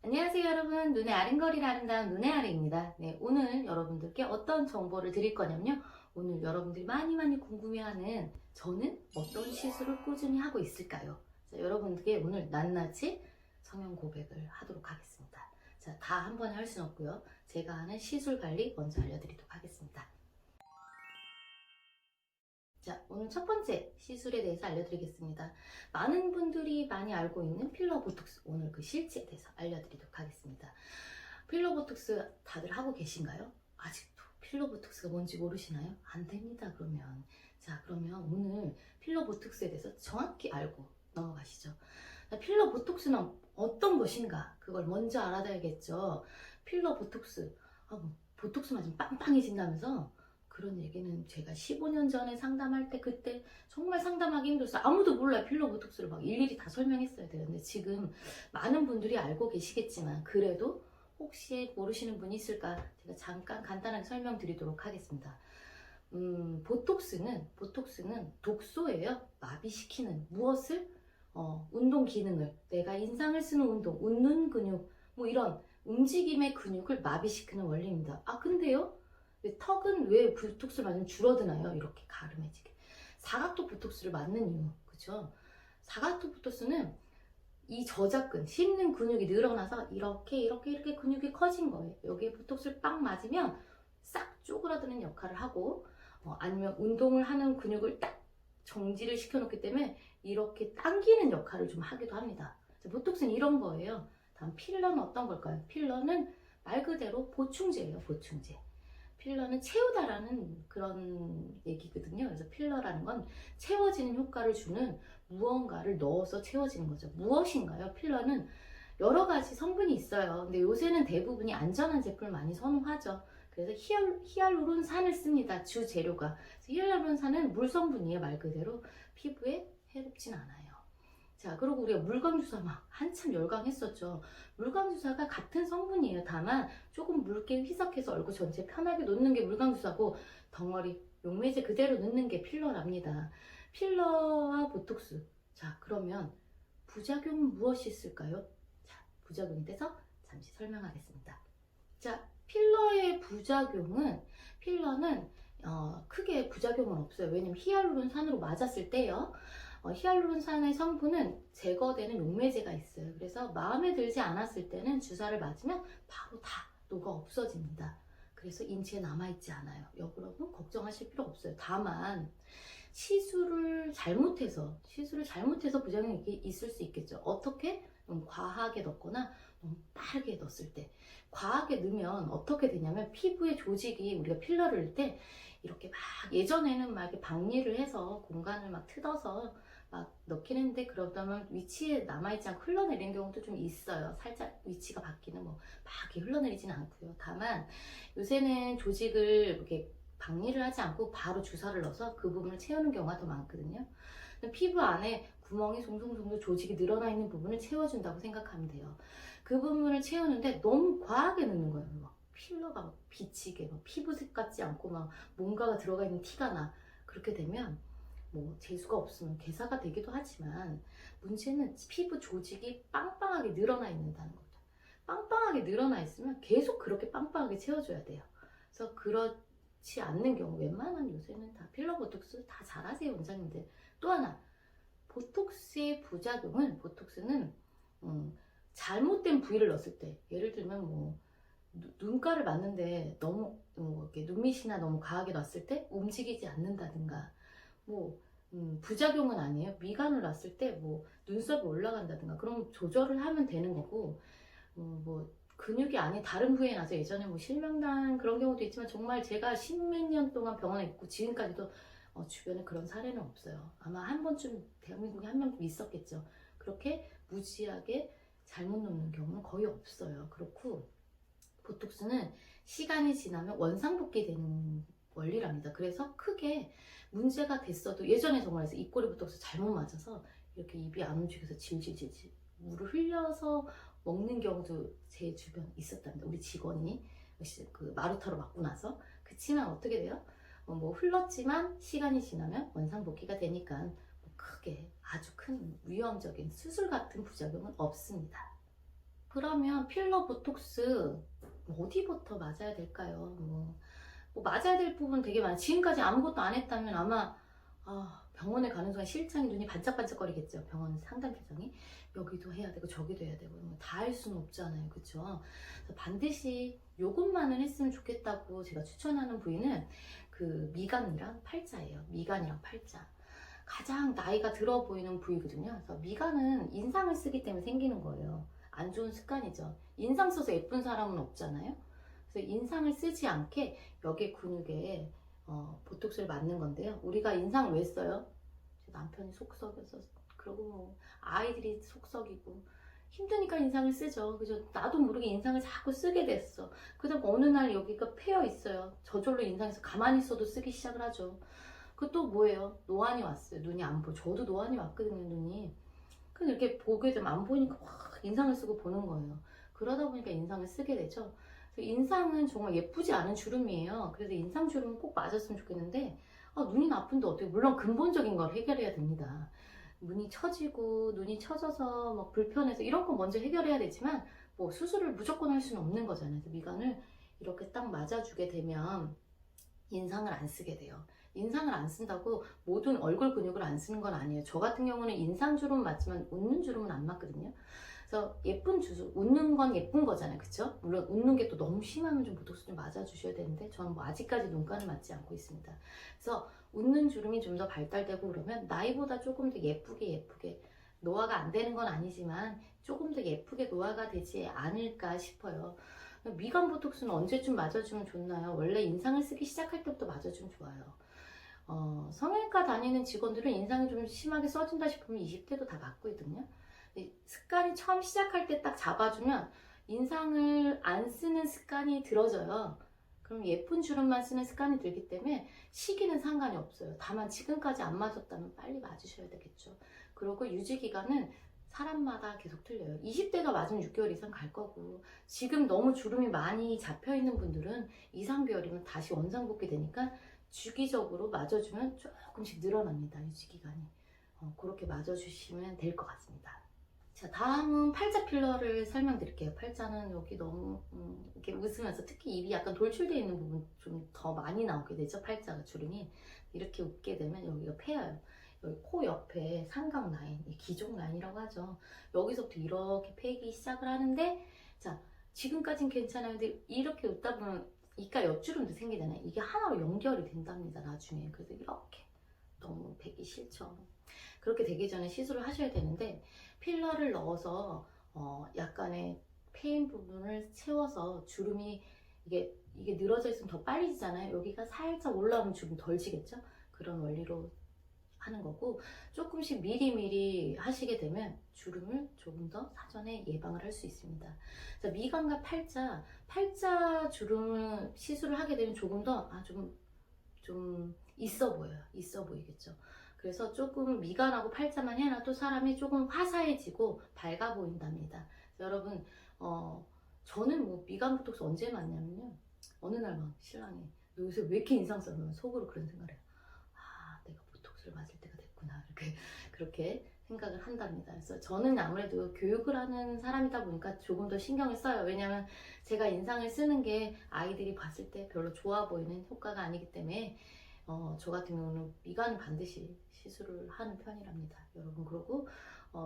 안녕하세요 여러분, 눈의 아른거리는 아름다운 눈의 아래입니다. 네, 오늘 여러분들께 어떤 정보를 드릴 거냐면요, 오늘 여러분들이 많이 궁금해하는 저는 어떤 시술을 꾸준히 하고 있을까요? 자, 여러분들께 오늘 낱낱이 성형 고백을 하도록 하겠습니다. 자, 다 한 번에 할 수는 없고요, 제가 하는 시술 관리 먼저 알려드리도록 하겠습니다. 자, 오늘 첫 번째 시술에 대해서 알려드리겠습니다. 많은 분들이 많이 알고 있는 필러 보톡스, 오늘 그 실체에 대해서 알려드리도록 하겠습니다. 필러 보톡스 다들 하고 계신가요? 아직도 필러 보톡스가 뭔지 모르시나요? 안 됩니다, 그러면. 자, 그러면 오늘 필러 보톡스에 대해서 정확히 알고 넘어가시죠. 자, 필러 보톡스는 어떤 것인가? 그걸 먼저 알아야겠죠. 필러 보톡스. 보톡스 맞으면 빵빵해진다면서? 그런 얘기는 제가 15년 전에 상담할 때 그때 정말 상담하기 힘들었어요. 아무도 몰라요. 필러 보톡스를 막 일일이 다 설명했어야 되는데 지금 많은 분들이 알고 계시겠지만 그래도 혹시 모르시는 분이 있을까 제가 잠깐 간단하게 설명드리도록 하겠습니다. 보톡스는 독소예요. 마비시키는 무엇을? 운동 기능을, 내가 인상을 쓰는 운동, 웃는 근육, 뭐 이런 움직임의 근육을 마비시키는 원리입니다. 근데요, 턱은 왜 보톡스를 맞으면 줄어드나요? 이렇게 가름해지게. 사각턱 보톡스를 맞는 이유, 그쵸? 사각턱 보톡스는 이 저작근, 씹는 근육이 늘어나서 이렇게 근육이 커진 거예요. 여기에 보톡스를 빵 맞으면 싹 쪼그라드는 역할을 하고, 아니면 운동을 하는 근육을 딱 정지를 시켜놓기 때문에 이렇게 당기는 역할을 좀 하기도 합니다. 보톡스는 이런 거예요. 다음 필러는 어떤 걸까요? 필러는 말 그대로 보충제예요, 보충제. 필러는 채우다라는 그런 얘기거든요. 그래서 필러라는 건 채워지는 효과를 주는 무언가를 넣어서 채워지는 거죠. 무엇인가요? 필러는 여러 가지 성분이 있어요. 근데 요새는 대부분이 안전한 제품을 많이 선호하죠. 그래서 히알루론산을 씁니다. 주 재료가. 히알루론산은 물 성분이에요. 말 그대로 피부에 해롭진 않아요. 자, 그리고 우리가 물광주사 막 한참 열광했었죠. 물광주사가 같은 성분이에요. 다만 조금 묽게 희석해서 얼굴 전체에 편하게 놓는 게 물광주사고, 덩어리 용매제 그대로 넣는 게 필러랍니다. 필러와 보톡스. 자, 그러면 부작용은 무엇이 있을까요? 자, 부작용에 대해서 잠시 설명하겠습니다. 자, 필러는 크게 부작용은 없어요. 왜냐면 히알루론산으로 맞았을 때요, 히알루론산의 성분은 제거되는 용매제가 있어요. 그래서 마음에 들지 않았을 때는 주사를 맞으면 바로 다 녹아 없어집니다. 그래서 인체에 남아있지 않아요. 여러분 걱정하실 필요 없어요. 다만 시술을 잘못해서 부작용이 있을 수 있겠죠. 어떻게? 너무 과하게 넣거나 너무 빠르게 넣었을 때. 과하게 넣으면 어떻게 되냐면 피부의 조직이, 우리가 필러를 넣을 때 이렇게 막, 예전에는 막 이렇게 박리를 해서 공간을 막 뜯어서 막 넣긴 했는데, 그러다 보면 위치에 남아있지 않고 흘러내리는 경우도 좀 있어요. 살짝 위치가 바뀌는, 막 이렇게 흘러내리지는 않고요. 다만 요새는 조직을 이렇게 박리를 하지 않고 바로 주사를 넣어서 그 부분을 채우는 경우가 더 많거든요. 피부 안에 구멍이 송송송송 조직이 늘어나 있는 부분을 채워준다고 생각하면 돼요. 그 부분을 채우는데 너무 과하게 넣는 거예요. 막 필러가 막 비치게, 막 피부색 같지 않고 막 뭔가가 들어가 있는 티가 나. 그렇게 되면 뭐 재수가 없으면 괴사가 되기도 하지만, 문제는 피부 조직이 빵빵하게 늘어나 있는다는 거죠. 빵빵하게 늘어나 있으면 계속 그렇게 빵빵하게 채워줘야 돼요. 그래서 그렇지 않는 경우, 웬만한 요새는 다 필러 보톡스 다 잘하세요, 원장님들. 또 하나, 보톡스의 부작용은, 보톡스는 잘못된 부위를 넣었을 때, 예를 들면 뭐 눈가를 맞는데 너무 이렇게 눈밑이나 너무 과하게 놨을 때 움직이지 않는다든가, 뭐 부작용은 아니에요. 미간을 놨을 때 뭐 눈썹이 올라간다든가, 그럼 조절을 하면 되는 거고, 뭐 근육이 아닌 다른 부위에 나서, 예전에 뭐 실명난 그런 경우도 있지만, 정말 제가 십몇 년 동안 병원에 있고 지금까지도 주변에 그런 사례는 없어요. 아마 한 번쯤 대한민국에 한 명쯤 있었겠죠. 그렇게 무지하게 잘못 놓는 경우는 거의 없어요. 그렇고, 보톡스는 시간이 지나면 원상복귀 되는 원리랍니다. 그래서 크게 문제가 됐어도, 예전에 정말 입꼬리 보톡스 잘못 맞아서 이렇게 입이 안 움직여서 질질질질 물을 흘려서 먹는 경우도 제 주변 있었답니다. 우리 직원이 그 마루타로 맞고 나서. 그치만 어떻게 돼요? 뭐 흘렀지만 시간이 지나면 원상복귀가 되니까 뭐 크게 아주 큰 위험적인 수술 같은 부작용은 없습니다. 그러면 필러, 보톡스 어디부터 맞아야 될까요? 뭐 맞아야 될 부분 되게 많아요. 지금까지 아무것도 안 했다면 아마 병원에 가는 순간 실장이 눈이 반짝반짝거리겠죠. 병원 상담실장이 여기도 해야 되고 저기도 해야 되고 다 할 수는 없잖아요. 그쵸? 그래서 반드시 요것만은 했으면 좋겠다고 제가 추천하는 부위는 그 미간이랑 팔자예요. 미간이랑 팔자. 가장 나이가 들어 보이는 부위거든요. 그래서 미간은 인상을 쓰기 때문에 생기는 거예요. 안 좋은 습관이죠. 인상 써서 예쁜 사람은 없잖아요. 그래서 인상을 쓰지 않게 여기 근육에 보톡스를 맞는 건데요. 우리가 인상을 왜 써요? 제 남편이 속썩여서 그러고 뭐 아이들이 속썩이고 힘드니까 인상을 쓰죠. 그죠? 나도 모르게 인상을 자꾸 쓰게 됐어. 그다음 어느 날 여기가 패여 있어요. 저절로 인상에서 가만히 있어도 쓰기 시작을 하죠. 그 또 뭐예요? 노안이 왔어요. 눈이 안 보여. 저도 노안이 왔거든요, 눈이. 근데 이렇게 보게 되면 안 보이니까 확 인상을 쓰고 보는 거예요. 그러다 보니까 인상을 쓰게 되죠. 그래서 인상은 정말 예쁘지 않은 주름이에요. 그래서 인상 주름은 꼭 맞았으면 좋겠는데 눈이 나쁜데 어떻게 물론 근본적인 걸 해결해야 됩니다. 눈이 처지고 눈이 처져서 막 불편해서 이런 거 먼저 해결해야 되지만 뭐 수술을 무조건 할 수는 없는 거잖아요. 그래서 미간을 이렇게 딱 맞아주게 되면 인상을 안 쓰게 돼요. 인상을 안 쓴다고 모든 얼굴 근육을 안 쓰는 건 아니에요. 저 같은 경우는 인상 주름은 맞지만 웃는 주름은 안 맞거든요. 그래서 예쁜 주름, 웃는 건 예쁜 거잖아요. 그쵸? 물론 웃는 게 또 너무 심하면 좀 보톡스 좀 맞아주셔야 되는데 저는 뭐 아직까지 눈가를 맞지 않고 있습니다. 그래서 웃는 주름이 좀 더 발달되고 그러면 나이보다 조금 더 예쁘게 노화가 안 되는 건 아니지만 조금 더 예쁘게 노화가 되지 않을까 싶어요. 미간 보톡스는 언제쯤 맞아주면 좋나요? 원래 인상을 쓰기 시작할 때부터 맞아주면 좋아요. 성형외과 다니는 직원들은 인상이 좀 심하게 써진다 싶으면 20대도 다 맞고 있거든요. 습관이 처음 시작할 때 딱 잡아주면 인상을 안 쓰는 습관이 들어져요. 그럼 예쁜 주름만 쓰는 습관이 들기 때문에 시기는 상관이 없어요. 다만 지금까지 안 맞았다면 빨리 맞으셔야 되겠죠. 그리고 유지기간은 사람마다 계속 틀려요. 20대가 맞으면 6개월 이상 갈 거고 지금 너무 주름이 많이 잡혀있는 분들은 2, 3개월이면 다시 원상복귀 되니까 주기적으로 맞아주면 조금씩 늘어납니다. 유지기간이. 그렇게 맞아주시면 될 것 같습니다. 자, 다음은 팔자 필러를 설명드릴게요. 팔자는 여기 너무 이렇게 웃으면서 특히 입이 약간 돌출되어 있는 부분 좀 더 많이 나오게 되죠. 팔자가 주름이 이렇게 웃게 되면 여기가 패여요. 여기 코 옆에 삼각 라인, 기종 라인이라고 하죠. 여기서부터 이렇게 패기 시작을 하는데 자, 지금까진 괜찮아요. 근데 이렇게 웃다 보면 이가 옆주름도 생기잖아요. 이게 하나로 연결이 된답니다. 나중에. 그래서 이렇게 너무 배기 싫죠. 그렇게 되기 전에 시술을 하셔야 되는데 필러를 넣어서 약간의 패인 부분을 채워서 주름이 이게 늘어져 있으면 더 빨리 지잖아요. 여기가 살짝 올라오면 주름 덜 지겠죠. 그런 원리로 하는 거고 조금씩 미리미리 하시게 되면 주름을 조금 더 사전에 예방을 할 수 있습니다. 자, 미간과 팔자 주름을 시술을 하게 되면 조금 더 좀 있어 보여요. 있어 보이겠죠. 그래서 조금 미간하고 팔자만 해놔도 사람이 조금 화사해지고 밝아 보인답니다. 여러분, 저는 뭐 미간 보톡스 언제 맞냐면요. 어느 날 막 신랑이 너 요새 왜 이렇게 인상 써? 속으로 그런 생각을 해요. 내가 보톡스를 맞을 때가 됐구나. 그렇게 생각을 한답니다. 그래서 저는 아무래도 교육을 하는 사람이다 보니까 조금 더 신경을 써요. 왜냐면 제가 인상을 쓰는 게 아이들이 봤을 때 별로 좋아 보이는 효과가 아니기 때문에 저 같은 경우는 미간은 반드시 시술을 하는 편이랍니다. 여러분 그리고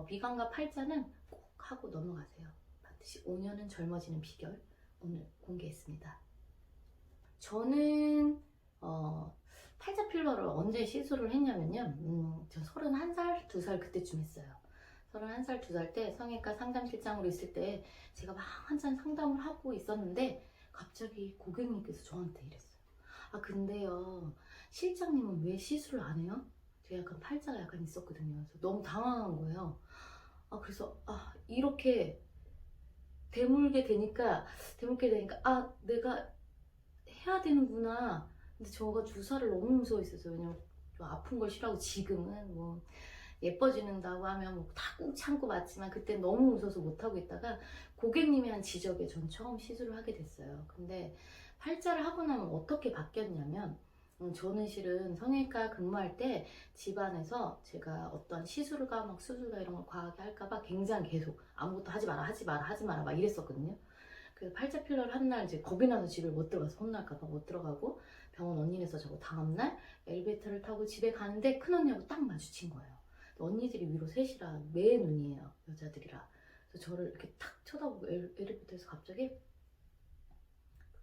미간과 팔자는 꼭 하고 넘어가세요. 반드시 5년은 젊어지는 비결 오늘 공개했습니다. 저는 팔자 필러를 언제 시술을 했냐면요. 저 31살, 2살 그때쯤 했어요. 31살, 2살 때 성형외과 상담실장으로 있을 때 제가 막 한참 상담을 하고 있었는데 갑자기 고객님께서 저한테 이랬어요. 근데요 실장님은 왜 시술을 안 해요? 제가 약간 팔자가 약간 있었거든요. 그래서 너무 당황한 거예요. 그래서 이렇게 대물게 되니까 내가 해야 되는구나. 근데 저가 주사를 너무 무서워했었어요. 왜냐면 좀 아픈 걸 싫어하고 지금은 뭐 예뻐지는다고 하면 뭐 다 꾹 참고 맞지만 그때 너무 무서워서 못하고 있다가 고객님이 한 지적에 전 처음 시술을 하게 됐어요. 근데 팔자를 하고 나면 어떻게 바뀌었냐면 저는 실은 성형외과 근무할 때 집안에서 제가 어떤 시술과 막 수술과 이런 걸 과하게 할까봐 굉장히 계속 아무것도 하지 마라, 하지 마라, 하지 마라 막 이랬었거든요. 그래서 팔자 필러를 한 날 이제 겁이 나서 집을 못 들어가서 혼날까봐 못 들어가고 병원 언니네서 자고 다음날 엘리베이터를 타고 집에 가는데 큰 언니하고 딱 마주친 거예요. 언니들이 위로 셋이라 매 눈이에요, 여자들이라. 그래서 저를 이렇게 탁 쳐다보고 엘리베이터에서 갑자기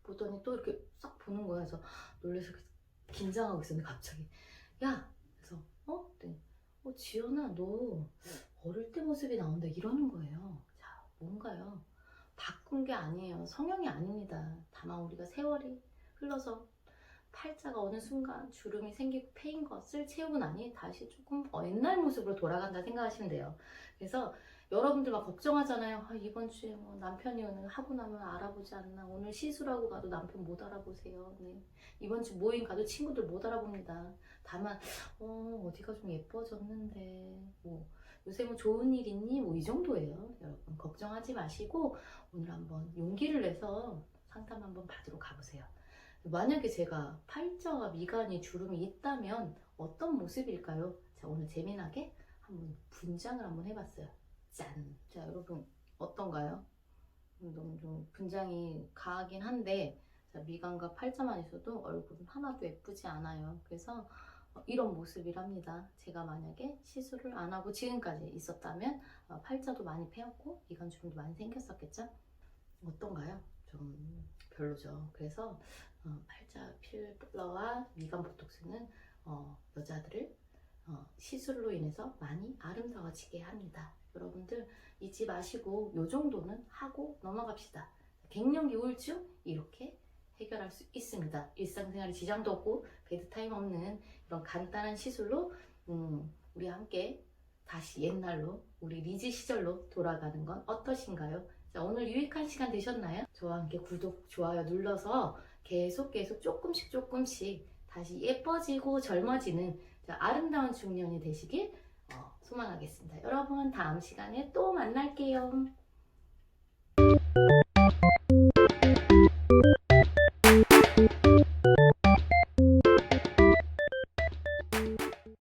보더니 또 이렇게 싹 보는 거야. 그래서 놀라서 긴장하고 있었는데 갑자기 야! 그래서 그랬더니 지연아 너 어릴 때 모습이 나온다 이러는 거예요. 자, 뭔가요? 바꾼 게 아니에요. 성형이 아닙니다. 다만 우리가 세월이 흘러서 팔자가 어느 순간 주름이 생기고 패인 것을 채우고 나니 다시 조금 옛날 모습으로 돌아간다 생각하시면 돼요. 그래서 여러분들 막 걱정하잖아요. 이번 주에 뭐 남편이 오늘 하고 나면 알아보지 않나. 오늘 시술하고 가도 남편 못 알아보세요. 네. 이번 주 모임 가도 친구들 못 알아봅니다. 다만 어디가 좀 예뻐졌는데 뭐 요새 뭐 좋은 일 있니? 뭐 이 정도예요. 여러분 걱정하지 마시고 오늘 한번 용기를 내서 상담 한번 받으러 가보세요. 만약에 제가 팔자와 미간이 주름이 있다면 어떤 모습일까요? 자, 오늘 재미나게 한번 분장을 한번 해봤어요. 짠! 자, 여러분 어떤가요? 너무 좀 분장이 가하긴 한데 자, 미간과 팔자만 있어도 얼굴은 하나도 예쁘지 않아요. 그래서 이런 모습이랍니다. 제가 만약에 시술을 안 하고 지금까지 있었다면 팔자도 많이 패였고 미간 주름도 많이 생겼었겠죠? 어떤가요? 좀 별로죠. 그래서 팔자 필러와 미간 보톡스는 여자들을 시술로 인해서 많이 아름다워지게 합니다. 여러분들 잊지 마시고 요 정도는 하고 넘어갑시다. 갱년기 우울증 이렇게 해결할 수 있습니다. 일상생활에 지장도 없고 베드타임 없는 이런 간단한 시술로 우리 함께 다시 옛날로 우리 리즈 시절로 돌아가는 건 어떠신가요? 자, 오늘 유익한 시간 되셨나요? 저와 함께 구독, 좋아요 눌러서 계속 조금씩 다시 예뻐지고 젊어지는 아름다운 중년이 되시길 소망하겠습니다. 여러분 다음 시간에 또 만날게요.